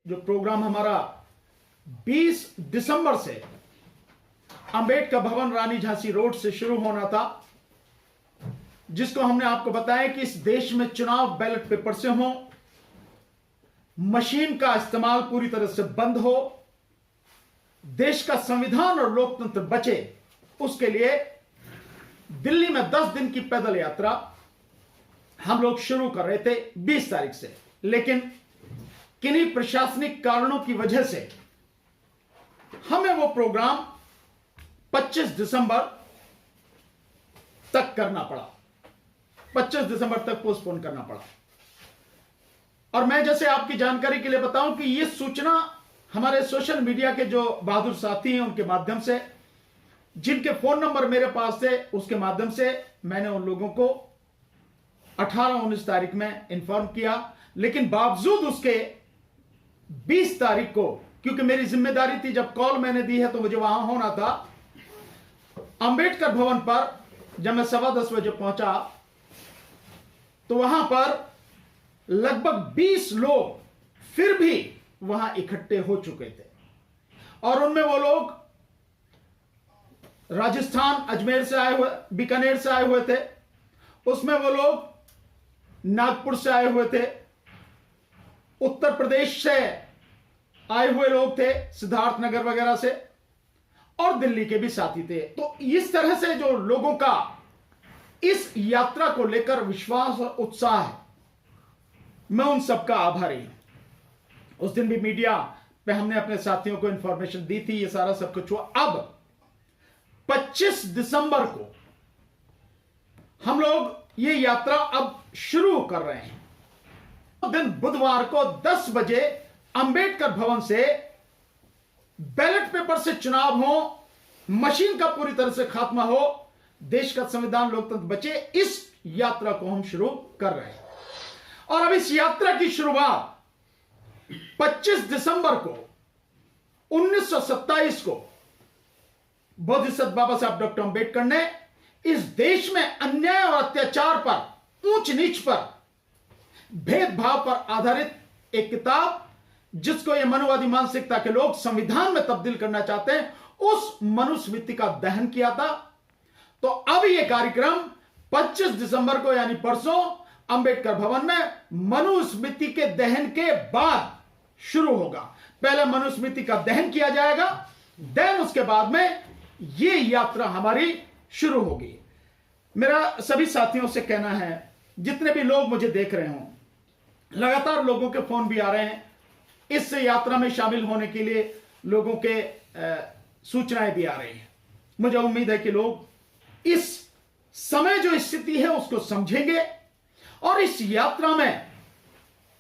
जो प्रोग्राम हमारा 20 दिसंबर से अंबेडकर भवन रानी झांसी रोड से शुरू होना था, जिसको हमने आपको बताया कि इस देश में चुनाव बैलेट पेपर से हो, मशीन का इस्तेमाल पूरी तरह से बंद हो, देश का संविधान और लोकतंत्र बचे, उसके लिए दिल्ली में 10 दिन की पैदल यात्रा हम लोग शुरू कर रहे थे 20 तारीख से। लेकिन किन्हीं प्रशासनिक कारणों की वजह से हमें वो प्रोग्राम 25 दिसंबर तक करना पड़ा, 25 दिसंबर तक पोस्टपोन करना पड़ा। और मैं जैसे आपकी जानकारी के लिए बताऊं कि यह सूचना हमारे सोशल मीडिया के जो बहादुर साथी हैं उनके माध्यम से, जिनके फोन नंबर मेरे पास थे, उसके माध्यम से मैंने उन लोगों को 18-19 तारीख में इंफॉर्म किया। लेकिन बावजूद उसके 20 तारीख को, क्योंकि मेरी जिम्मेदारी थी, जब कॉल मैंने दी है तो मुझे वहां होना था। अंबेडकर भवन पर जब मैं 10:15 बजे पहुंचा तो वहां पर लगभग 20 लोग फिर भी वहां इकट्ठे हो चुके थे, और उनमें वो लोग राजस्थान अजमेर से आए हुए, बीकानेर से आए हुए थे, उसमें वो लोग नागपुर से आए हुए थे, उत्तर प्रदेश से आए हुए लोग थे, सिद्धार्थनगर वगैरह से, और दिल्ली के भी साथी थे। तो इस तरह से जो लोगों का इस यात्रा को लेकर विश्वास और उत्साह है, मैं उन सबका आभारी हूं। उस दिन भी मीडिया पे हमने अपने साथियों को इंफॉर्मेशन दी थी, ये सारा सब कुछ हुआ। अब 25 दिसंबर को हम लोग ये यात्रा अब शुरू कर रहे हैं। दिन बुधवार को 10 बजे अंबेडकर भवन से बैलेट पेपर से चुनाव हो, मशीन का पूरी तरह से खात्मा हो, देश का संविधान लोकतंत्र बचे, इस यात्रा को हम शुरू कर रहे हैं। और अब इस यात्रा की शुरुआत 25 दिसंबर को 1927 को बोधिसत्व बाबा साहब डॉक्टर अंबेडकर ने इस देश में अन्याय और अत्याचार पर, ऊंच नीच पर, भेदभाव पर आधारित एक किताब, जिसको ये मनुवादी मानसिकता के लोग संविधान में तब्दील करना चाहते हैं, उस मनुस्मृति का दहन किया था। तो अब यह कार्यक्रम 25 दिसंबर को यानी परसों अंबेडकर भवन में मनुस्मृति के दहन के बाद शुरू होगा। पहले मनुस्मृति का दहन किया जाएगा, देन उसके बाद में यह यात्रा हमारी शुरू होगी। मेरा सभी साथियों से कहना है, जितने भी लोग मुझे देख रहे हों, लगातार लोगों के फोन भी आ रहे हैं, इस यात्रा में शामिल होने के लिए लोगों के सूचनाएं भी आ रही हैं। मुझे उम्मीद है कि लोग इस समय जो स्थिति है उसको समझेंगे और इस यात्रा में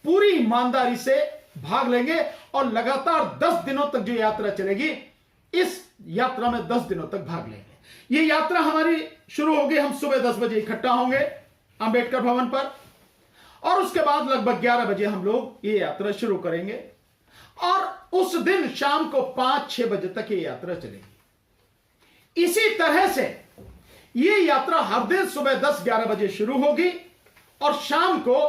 पूरी ईमानदारी से भाग लेंगे। और लगातार 10 दिनों तक जो यात्रा चलेगी, इस यात्रा में 10 दिनों तक भाग लेंगे। ये यात्रा हमारी शुरू होगी, हम सुबह 10 बजे इकट्ठा होंगे अंबेडकर भवन पर, और उसके बाद लगभग 11 बजे हम लोग ये यात्रा शुरू करेंगे, और उस दिन शाम को 5-6 बजे तक ये यात्रा चलेगी। इसी तरह से ये यात्रा हर दिन सुबह 10-11 बजे शुरू होगी और शाम को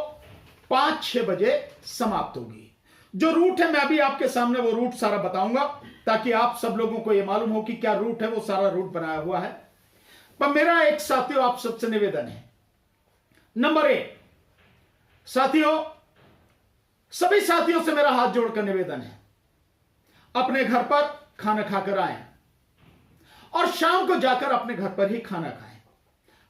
5-6 बजे समाप्त होगी। जो रूट है मैं अभी आपके सामने वो रूट सारा बताऊंगा, ताकि आप सब लोगों को ये मालूम हो कि क्या रूट है, वो सारा रूट बनाया हुआ है। पर मेरा एक साथियों आप सबसे निवेदन है, नंबर 1, साथियों, सभी साथियों से मेरा हाथ जोड़कर निवेदन है, अपने घर पर खाना खाकर आएं और शाम को जाकर अपने घर पर ही खाना खाएं।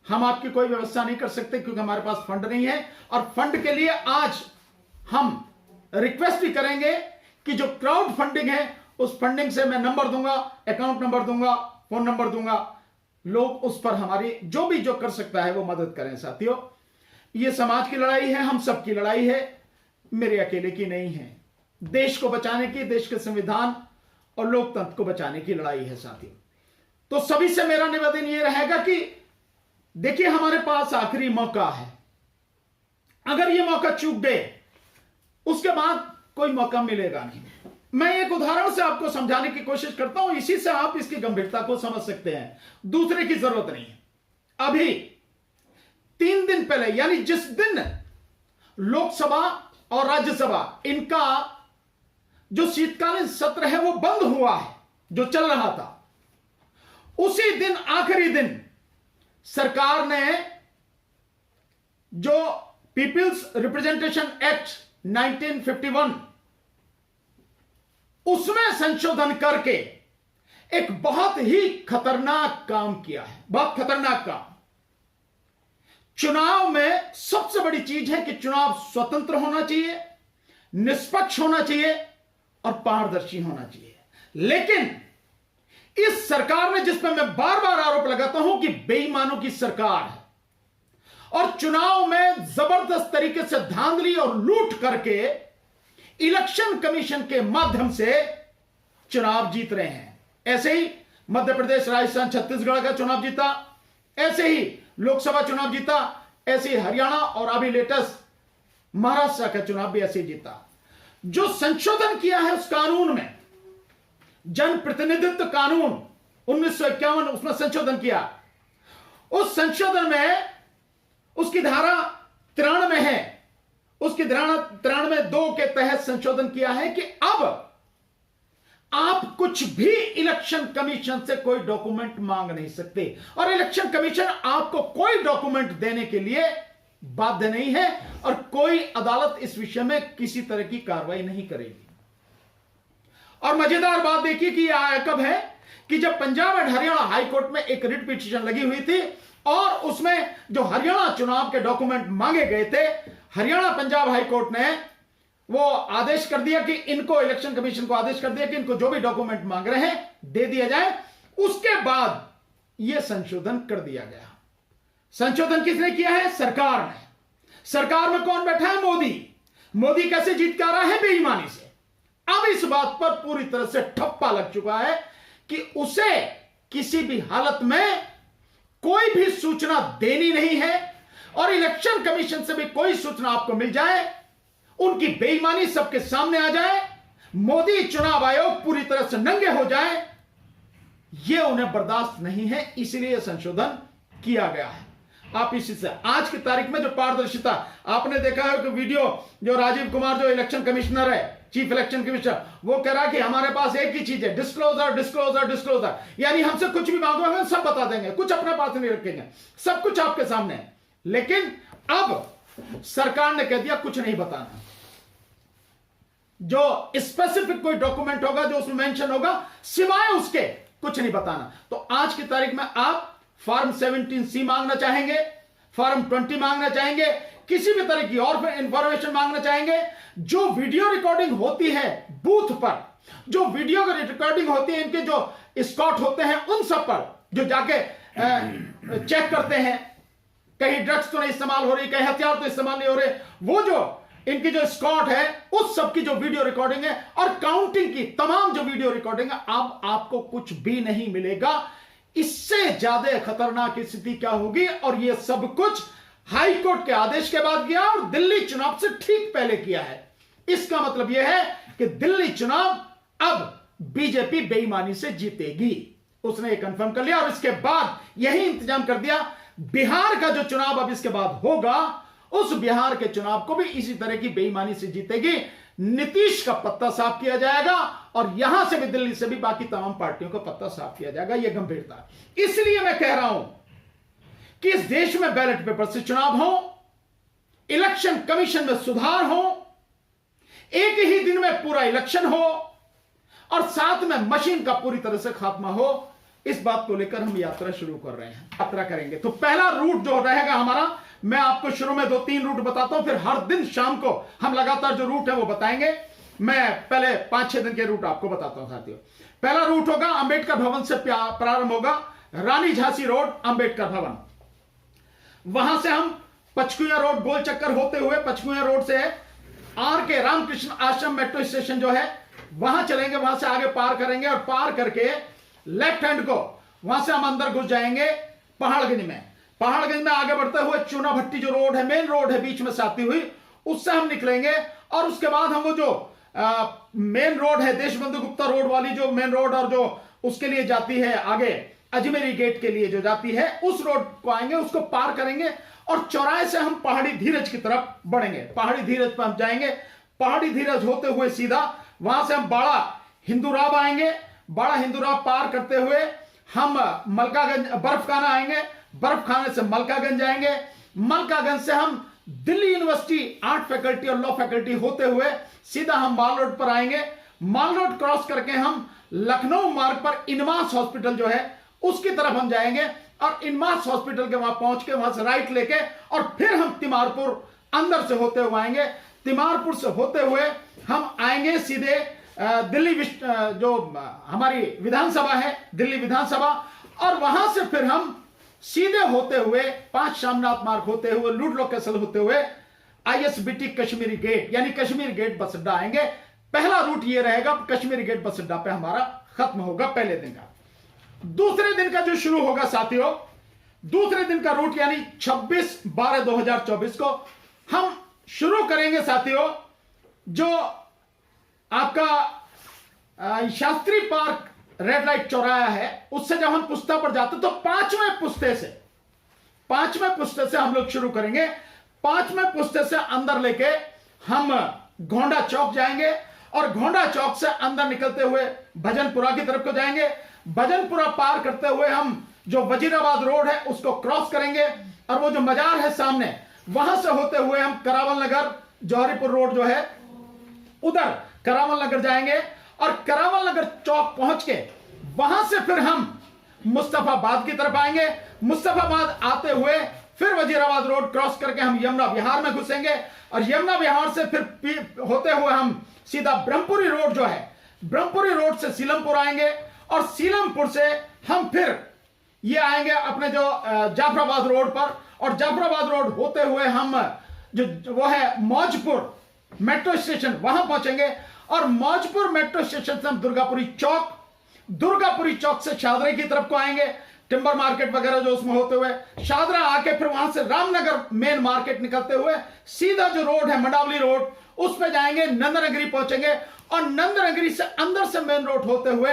हम आपकी कोई व्यवस्था नहीं कर सकते क्योंकि हमारे पास फंड नहीं है, और फंड के लिए आज हम रिक्वेस्ट भी करेंगे कि जो क्राउड फंडिंग है, उस फंडिंग से मैं नंबर दूंगा, अकाउंट नंबर दूंगा, फोन नंबर दूंगा, लोग उस पर हमारी जो कर सकता है वो मदद करें। साथियों, ये समाज की लड़ाई है, हम सबकी लड़ाई है, मेरे अकेले की नहीं है। देश को बचाने की, देश के संविधान और लोकतंत्र को बचाने की लड़ाई है साथियों। तो सभी से मेरा निवेदन यह रहेगा कि देखिए, हमारे पास आखिरी मौका है। अगर यह मौका चूक गए, उसके बाद कोई मौका मिलेगा नहीं। मैं एक उदाहरण से आपको समझाने की कोशिश करता हूं, इसी से आप इसकी गंभीरता को समझ सकते हैं। दूसरे की जरूरत नहीं है। अभी 3 दिन पहले, यानी जिस दिन लोकसभा और राज्यसभा इनका जो शीतकालीन सत्र है वो बंद हुआ है, जो चल रहा था, उसी दिन आखिरी दिन सरकार ने जो पीपल्स रिप्रेजेंटेशन एक्ट 1951 उसमें संशोधन करके एक बहुत ही खतरनाक काम किया है, बहुत खतरनाक काम। चुनाव में सबसे बड़ी चीज है कि चुनाव स्वतंत्र होना चाहिए, निष्पक्ष होना चाहिए और पारदर्शी होना चाहिए। लेकिन इस सरकार ने, जिस पर मैं बार बार आरोप लगाता हूं कि बेईमानों की सरकार है और चुनाव में जबरदस्त तरीके से धांधली और लूट करके इलेक्शन कमीशन के माध्यम से चुनाव जीत रहे हैं। ऐसे ही मध्य प्रदेश, राजस्थान, छत्तीसगढ़ का चुनाव जीता, ऐसे ही लोकसभा चुनाव जीता, ऐसे ही हरियाणा और अभी लेटेस्ट महाराष्ट्र का चुनाव भी ऐसे ही जीता। जो संशोधन किया है उस कानून में, जन प्रतिनिधित्व कानून 1951, उसमें संशोधन किया। उस संशोधन में उसकी धारा 93 है, उसकी धारा 93(2) के तहत संशोधन किया है कि अब आप कुछ भी इलेक्शन कमीशन से कोई डॉक्यूमेंट मांग नहीं सकते और इलेक्शन कमीशन आपको कोई डॉक्यूमेंट देने के लिए बाध्य नहीं है और कोई अदालत इस विषय में किसी तरह की कार्रवाई नहीं करेगी। और मजेदार बात देखिए कि यह कब है कि जब पंजाब एंड हरियाणा हाईकोर्ट में एक रिट पिटीशन लगी हुई थी और उसमें जो हरियाणा चुनाव के डॉक्यूमेंट मांगे गए थे, हरियाणा पंजाब हाईकोर्ट ने वो आदेश कर दिया कि इनको, इलेक्शन कमीशन को आदेश कर दिया कि इनको जो भी डॉक्यूमेंट मांग रहे हैं दे दिया जाए। उसके बाद यह संशोधन कर दिया गया। संशोधन किसने किया है? सरकार ने। सरकार में कौन बैठा है? मोदी। मोदी कैसे जीत के आ रहा है? बेईमानी से। अब इस बात पर पूरी तरह से ठप्पा लग चुका है कि उसे किसी भी हालत में कोई भी सूचना देनी नहीं है और इलेक्शन कमीशन से भी कोई सूचना आपको मिल जाए, उनकी बेईमानी सबके सामने आ जाए, मोदी चुनाव आयोग पूरी तरह से नंगे हो जाए, यह उन्हें बर्दाश्त नहीं है। इसलिए संशोधन किया गया है। आप इसी से आज की तारीख में जो पारदर्शिता आपने देखा है कि वीडियो जो राजीव कुमार जो इलेक्शन कमिश्नर है, चीफ इलेक्शन कमिश्नर, वो कह रहा है कि हमारे पास एक ही चीज है, डिस्क्लोजर डिस्क्लोजर डिस्क्लोजर, यानी हमसे कुछ भी मांगोगे सब बता देंगे, कुछ अपने पास नहीं रखेंगे, सब कुछ आपके सामने है। लेकिन अब सरकार ने कह दिया कुछ नहीं बताना। जो स्पेसिफिक कोई डॉक्यूमेंट होगा जो उसमें मेंशन होगा, सिवाय उसके कुछ नहीं बताना। तो आज की तारीख में आप फॉर्म 17C मांगना चाहेंगे, फॉर्म 20 मांगना चाहेंगे, किसी भी तरह की और इंफॉर्मेशन मांगना चाहेंगे, जो वीडियो रिकॉर्डिंग होती है बूथ पर, जो वीडियो रिकॉर्डिंग होती है, इनके जो स्कॉट होते हैं उन सब पर जो जाके चेक करते हैं कहीं ड्रग्स तो नहीं इस्तेमाल हो रही, कहीं हथियार तो इस्तेमाल नहीं हो रहे, वो जो इनकी जो स्कॉट है उस सब की जो वीडियो रिकॉर्डिंग है और काउंटिंग की तमाम जो वीडियो रिकॉर्डिंग है, अब आपको कुछ भी नहीं मिलेगा। इससे ज्यादा खतरनाक स्थिति क्या होगी? और यह सब कुछ हाईकोर्ट के आदेश के बाद किया और दिल्ली चुनाव से ठीक पहले किया है। इसका मतलब यह है कि दिल्ली चुनाव अब बीजेपी बेईमानी से जीतेगी, उसने यह कंफर्म कर लिया। और इसके बाद यही इंतजाम कर दिया, बिहार का जो चुनाव अब इसके बाद होगा, उस बिहार के चुनाव को भी इसी तरह की बेईमानी से जीतेगी। नीतीश का पत्ता साफ किया जाएगा और यहां से भी, दिल्ली से भी बाकी तमाम पार्टियों का पत्ता साफ किया जाएगा। यह गंभीरता। इसलिए मैं कह रहा हूं कि इस देश में बैलेट पेपर से चुनाव हो, इलेक्शन कमीशन में सुधार हो, एक ही दिन में पूरा इलेक्शन हो और साथ में मशीन का पूरी तरह से खात्मा हो। इस बात को लेकर हम यात्रा शुरू कर रहे हैं, यात्रा करेंगे। तो पहला रूट जो रहेगा हमारा, मैं आपको शुरू में 2-3 रूट बताता हूं, फिर हर दिन शाम को हम लगातार जो रूट है वो बताएंगे। मैं पहले 5-6 दिन के रूट आपको बताता हूं साथियों। पहला रूट होगा अंबेडकर भवन से प्रारंभ होगा, रानी झांसी रोड, अंबेडकर भवन। वहां से हम पचकुया रोड गोल चक्कर होते हुए पचकुया रोड से आर के रामकृष्ण आश्रम मेट्रो स्टेशन जो है वहां चलेंगे, वहां से आगे पार करेंगे और पार करके लेफ्ट हैंड को वहां से हम अंदर घुस जाएंगे पहाड़गंज में। पहाड़गंज में आगे बढ़ते हुए चूना भट्टी जो रोड है, मेन रोड है बीच में से आती हुई, उससे हम निकलेंगे और उसके बाद हम वो जो मेन रोड है देशबंधु गुप्ता रोड वाली जो मेन रोड और जो उसके लिए जाती है आगे अजमेरी गेट के लिए जो जाती है, उस रोड को आएंगे, उसको पार करेंगे और चौराहे से हम पहाड़ी धीरज की तरफ बढ़ेंगे। पहाड़ी धीरज पर हम जाएंगे, पहाड़ी धीरज होते हुए सीधा वहां से हम बाड़ा हिंदूराव आएंगे, बाड़ा हिंदूराव पार करते हुए हम मलकागंज बर्फखाना आएंगे, बर्फखाने से मलकागंज जाएंगे, मलकागंज से हम दिल्ली यूनिवर्सिटी आर्ट फैकल्टी और लॉ फैकल्टी होते हुए सीधा हम माल रोड पर आएंगे। माल रोड क्रॉस करके हम लखनऊ मार्ग पर इनमास हॉस्पिटल जो है उसकी तरफ हम जाएंगे और इनमास हॉस्पिटल के वहां पहुंच के वहां से राइट लेके और फिर हम तिमारपुर अंदर से होते हुए आएंगे। तिमारपुर से होते हुए हम आएंगे सीधे दिल्ली जो हमारी विधानसभा है, दिल्ली विधानसभा, और वहां से फिर हम सीधे होते हुए 5 शामनाथ मार्ग होते हुए लुडलो कैसल होते हुए ISBT कश्मीरी गेट यानी कश्मीर गेट बस अड्डा आएंगे। पहला रूट ये रहेगा, कश्मीरी गेट बस अड्डा पे हमारा खत्म होगा पहले दिन का। दूसरे दिन का जो शुरू होगा साथियों, दूसरे दिन का रूट यानी 26/12/2024 को हम शुरू करेंगे साथियों, जो आपका शास्त्री पार्क रेड लाइट चौराहा है उससे जब हम पुस्ता पर जाते तो पांचवें पुस्ते से हम लोग शुरू करेंगे। पांचवें पुस्ते से अंदर लेके हम घोंडा चौक जाएंगे और घोंडा चौक से अंदर निकलते हुए भजनपुरा की तरफ को जाएंगे। भजनपुरा पार करते हुए हम जो वजीराबाद रोड है उसको क्रॉस करेंगे और वो जो मजार है सामने वहां से होते हुए हम करावल नगर जौहरीपुर रोड जो है उधर करावल नगर जाएंगे और करावल नगर चौक पहुंच के वहां से फिर हम मुस्तफाबाद की तरफ आएंगे। मुस्तफाबाद आते हुए फिर वजीराबाद रोड क्रॉस करके हम यमुना विहार में घुसेंगे और यमुना विहार से फिर होते हुए हम सीधा ब्रह्मपुरी रोड जो है, ब्रह्मपुरी रोड से सीलमपुर आएंगे और सीलमपुर से हम फिर ये आएंगे अपने जो जाफराबाद रोड पर और जाफराबाद रोड होते हुए हम जो वो है मौजपुर मेट्रो स्टेशन वहां पहुंचेंगे और मौजपुर मेट्रो स्टेशन से हम दुर्गापुरी चौक से शादरा की तरफ को आएंगे, टिम्बर मार्केट वगैरह जो उसमें होते हुए शादरा आके फिर वहां से रामनगर मेन मार्केट निकलते हुए सीधा जो रोड है मंडावली रोड उस पे जाएंगे, नंदनगरी पहुंचेंगे और नंदनगरी से अंदर से मेन रोड होते हुए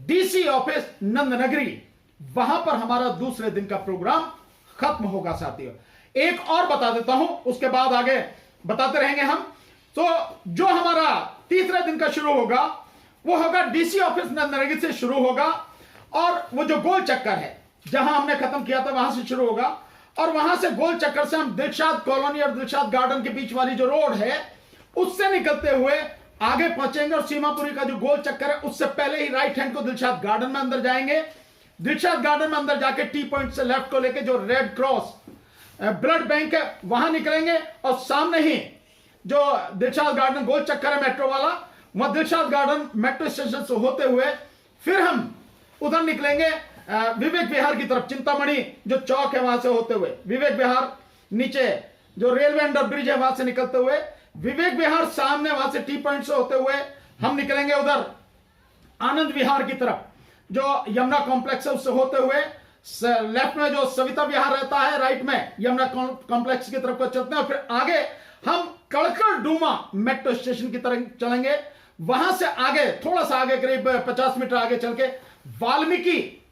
DC ऑफिस नंदनगरी, वहां पर हमारा दूसरे दिन का प्रोग्राम खत्म होगा साथियों। एक और बता देता हूं, उसके बाद आगे बताते रहेंगे हम। तो जो हमारा तीसरे दिन का शुरू होगा वो होगा DC ऑफिस नंदनगरी से शुरू होगा और वो जो गोल चक्कर है जहां हमने खत्म किया था वहां से शुरू होगा और वहां से गोल चक्कर से हम दिलशाद कॉलोनी और दिलशाद गार्डन के बीच वाली जो रोड है उससे निकलते हुए आगे पहुंचेंगे और सीमापुरी का जो गोल चक्कर है उससे पहले ही राइट हैंड को दिलशाद गार्डन में अंदर जाएंगे। दिलशाद गार्डन में अंदर जाके टी पॉइंट से लेफ्ट को लेके जो रेड क्रॉस ब्लड बैंक है वहां निकलेंगे और सामने ही जो दिलशाद गार्डन गोल चक्कर है मेट्रो वाला, वहां दिलशाद गार्डन मेट्रो स्टेशन से होते हुए फिर हम उधर निकलेंगे विवेक विहार की तरफ, चिंतामणि जो चौक है वहां से होते हुए विवेक विहार, नीचे जो रेलवे अंडर ब्रिज है वहां से निकलते हुए विवेक विहार, सामने वहां से टी पॉइंट से होते हुए हम निकलेंगे उधर आनंद विहार की तरफ, जो यमुना कॉम्प्लेक्स है उससे होते हुए लेफ्ट में जो सविता विहार रहता है, राइट में यमुना कॉम्प्लेक्स की तरफ को चलते हैं और फिर आगे हम कड़कड़ डूमा मेट्रो स्टेशन की तरफ चलेंगे। वहां से आगे थोड़ा सा आगे करीब 50 मीटर आगे चल के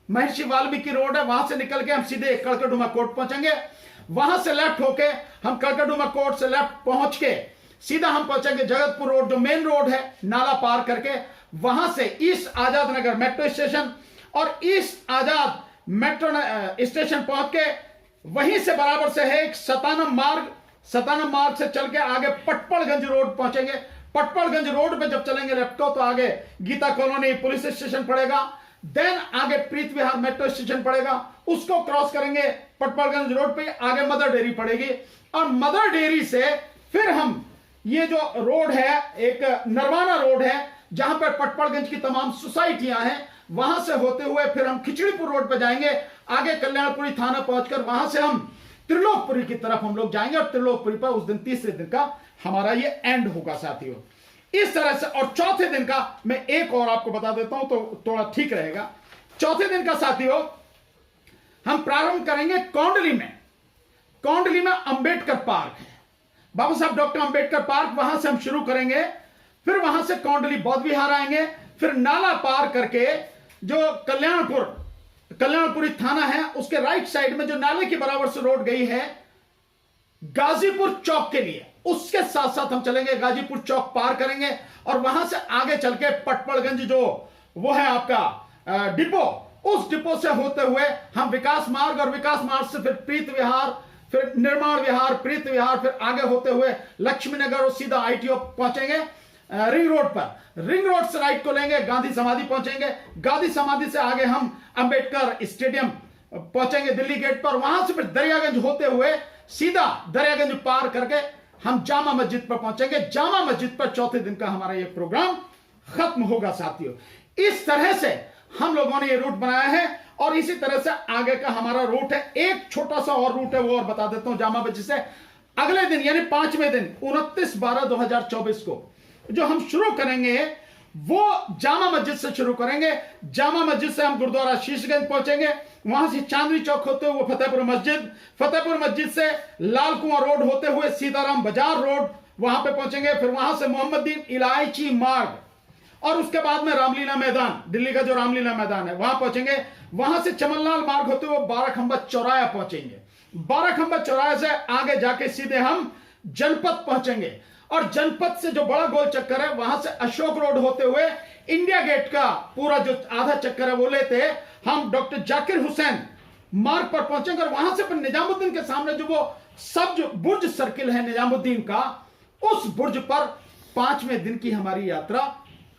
महर्षि वाल्मीकि रोड है, वहां से निकल के हम सीधे कड़कड़डूमा कोर्ट पहुंचेंगे। वहां से लेफ्ट होके हम कड़कड़डूमा कोर्ट से लेफ्ट पहुंच के सीधा हम पहुंचेंगे जगतपुर रोड जो मेन रोड है नाला पार करके, वहां से east Azad Nagar metro station और ईस्ट आजाद मेट्रो स्टेशन पहुंच के वहीं से बराबर से है एक सतानम मार्ग से चल के आगे पटपड़गंज रोड पहुंचेंगे। पटपड़गंज रोड पे जब चलेंगे लेफ्ट को तो आगे गीता कॉलोनी पुलिस स्टेशन पड़ेगा, देन आगे प्रीत विहार मेट्रो स्टेशन पड़ेगा, उसको क्रॉस करेंगे पटपड़गंज रोड पे आगे मदर डेयरी पड़ेगी और मदर डेयरी से फिर हम ये जो रोड है एक नरवाना रोड है जहां पर पटपड़गंज की तमाम सोसाइटियां हैं, वहां से होते हुए फिर हम खिचड़ीपुर रोड पे जाएंगे, आगे कल्याणपुरी थाना पहुंचकर वहां से हम त्रिलोकपुरी की तरफ हम लोग जाएंगे और त्रिलोकपुरी पर उस दिन तीसरे दिन का हमारा ये एंड होगा साथियों। इस तरह से और चौथे दिन का मैं एक और आपको बता देता हूं तो थोड़ा ठीक रहेगा। चौथे दिन का साथियों हम प्रारंभ करेंगे कौंडली में अंबेडकर पार्क है, बाबा साहब डॉक्टर अंबेडकर पार्क, वहां से हम शुरू करेंगे, फिर वहां से कौंडली बौद्ध विहार आएंगे, फिर नाला पार करके जो कल्याणपुरी थाना है उसके राइट साइड में जो नाले के बराबर से रोड गई है गाजीपुर चौक के लिए। उसके साथ साथ हम चलेंगे, गाजीपुर चौक पार करेंगे और वहां से आगे चल के पटपड़गंज जो वो है आपका डिपो, उस डिपो से होते हुए हम विकास मार्ग, और विकास मार्ग से फिर प्रीत विहार, फिर निर्माण विहार, प्रीत विहार, फिर आगे होते हुए लक्ष्मी नगर और सीधा आईटीओ पहुंचेंगे रिंग रोड पर। रिंग रोड से राइट को लेंगे, गांधी समाधि पहुंचेंगे। गांधी समाधि से आगे हम अंबेडकर स्टेडियम पहुंचेंगे दिल्ली गेट पर। वहां से फिर दरियागंज होते हुए सीधा दरियागंज पार करके हम जामा मस्जिद पर पहुंचेंगे। जामा मस्जिद पर चौथे दिन का हमारा ये प्रोग्राम खत्म होगा साथियों। इस तरह से हम लोगों ने ये रूट बनाया है और इसी तरह से आगे का हमारा रूट है। एक छोटा सा और रूट है, वो और बता देता हूं। जामा मस्जिद से अगले दिन यानी 5वें दिन 29/12/2024 को जो हम शुरू करेंगे वो जामा मस्जिद से शुरू करेंगे। जामा मस्जिद से हम गुरुद्वारा शीशगंज पहुंचेंगे, वहां से चांदनी चौक होते हुए फतेहपुर मस्जिद, फतेहपुर मस्जिद से लाल कुआं रोड होते हुए सीताराम बाजार रोड वहां पे पहुंचेंगे। फिर वहां से मोहम्मदीन इलायची मार्ग और उसके बाद में रामलीला मैदान, दिल्ली का जो रामलीला मैदान है वहां पहुंचेंगे। वहां से चमनलाल मार्ग होते हुए 12 खंबा चौराया पहुंचेंगे। 12 खंबा चौराहे से आगे जाके सीधे हम जनपद पहुंचेंगे और जनपद से जो बड़ा गोल चक्कर है वहां से अशोक रोड होते हुए इंडिया गेट का पूरा जो आधा चक्कर है वो लेते हम डॉक्टर जाकिर हुसैन मार्ग पर पहुंचेंगे और वहां से फिर निजामुद्दीन के सामने जो वो सब जो बुर्ज सर्किल है निजामुद्दीन का, उस बुर्ज पर 5वें दिन की हमारी यात्रा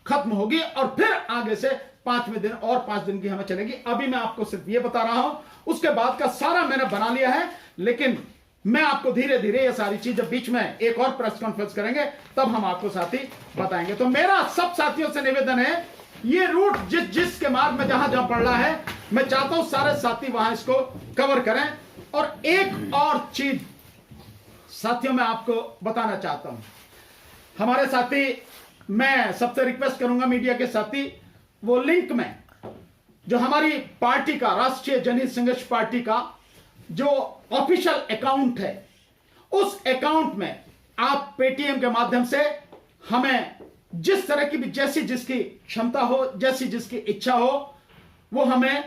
खत्म होगी और फिर आगे से 5वें दिन और 5 दिन की हमें चलेगी। अभी मैं आपको सिर्फ ये बता रहा हूं, उसके बाद का सारा मैंने बना लिया है, लेकिन मैं आपको धीरे धीरे ये सारी चीज जब बीच में एक और प्रेस कॉन्फ्रेंस करेंगे तब हम आपको साथी बताएंगे। तो मेरा सब साथियों से निवेदन है, ये रूट जिसके मार्ग में जहां जहां पड़ रहा है, मैं चाहता हूं सारे साथी वहां इसको कवर करें। और एक और चीज साथियों मैं आपको बताना चाहता हूं, हमारे साथी, मैं सबसे रिक्वेस्ट करूंगा मीडिया के साथी, वो लिंक में जो हमारी पार्टी का, राष्ट्रीय जनहित संघर्ष पार्टी का जो ऑफिशियल अकाउंट है, उस अकाउंट में आप पेटीएम के माध्यम से हमें जिस तरह की भी, जैसी जिसकी क्षमता हो, जैसी जिसकी इच्छा हो, वो हमें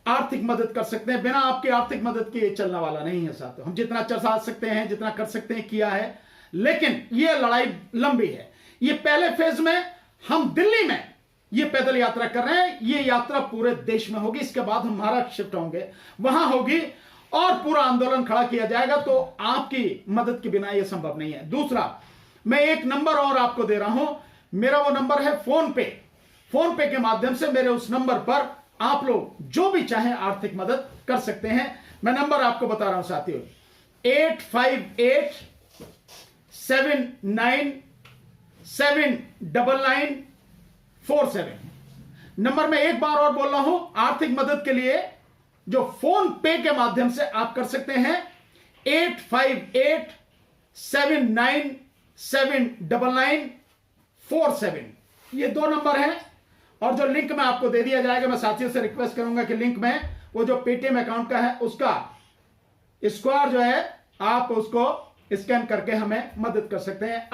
आर्थिक मदद कर सकते हैं। बिना आपकी आर्थिक मदद के ये चलने वाला नहीं है साथियों। हम जितना चला सकते हैं, जितना कर सकते हैं किया है, लेकिन ये लड़ाई लंबी है। ये पहले फेज में हम दिल्ली में ये पैदल यात्रा कर रहे हैं, ये यात्रा पूरे देश में होगी। इसके बाद हम महाराष्ट्र शिफ्ट होंगे, वहां होगी और पूरा आंदोलन खड़ा किया जाएगा। तो आपकी मदद के बिना यह संभव नहीं है। दूसरा, मैं एक नंबर और आपको दे रहा हूं, मेरा वो नंबर है फोन पे। फोन पे के माध्यम से मेरे उस नंबर पर आप लोग जो भी चाहें आर्थिक मदद कर सकते हैं। मैं नंबर आपको बता रहा हूं साथियों, 8587999747 नंबर में एक बार और बोल रहा हूं। आर्थिक मदद के लिए जो फोन पे के माध्यम से आप कर सकते हैं 8587999747, ये 2 नंबर हैं। और जो लिंक में आपको दे दिया जाएगा, मैं साथियों से रिक्वेस्ट करूंगा कि लिंक में वो जो पेटीएम अकाउंट का है उसका स्क्वायर जो है आप उसको स्कैन करके हमें मदद कर सकते हैं।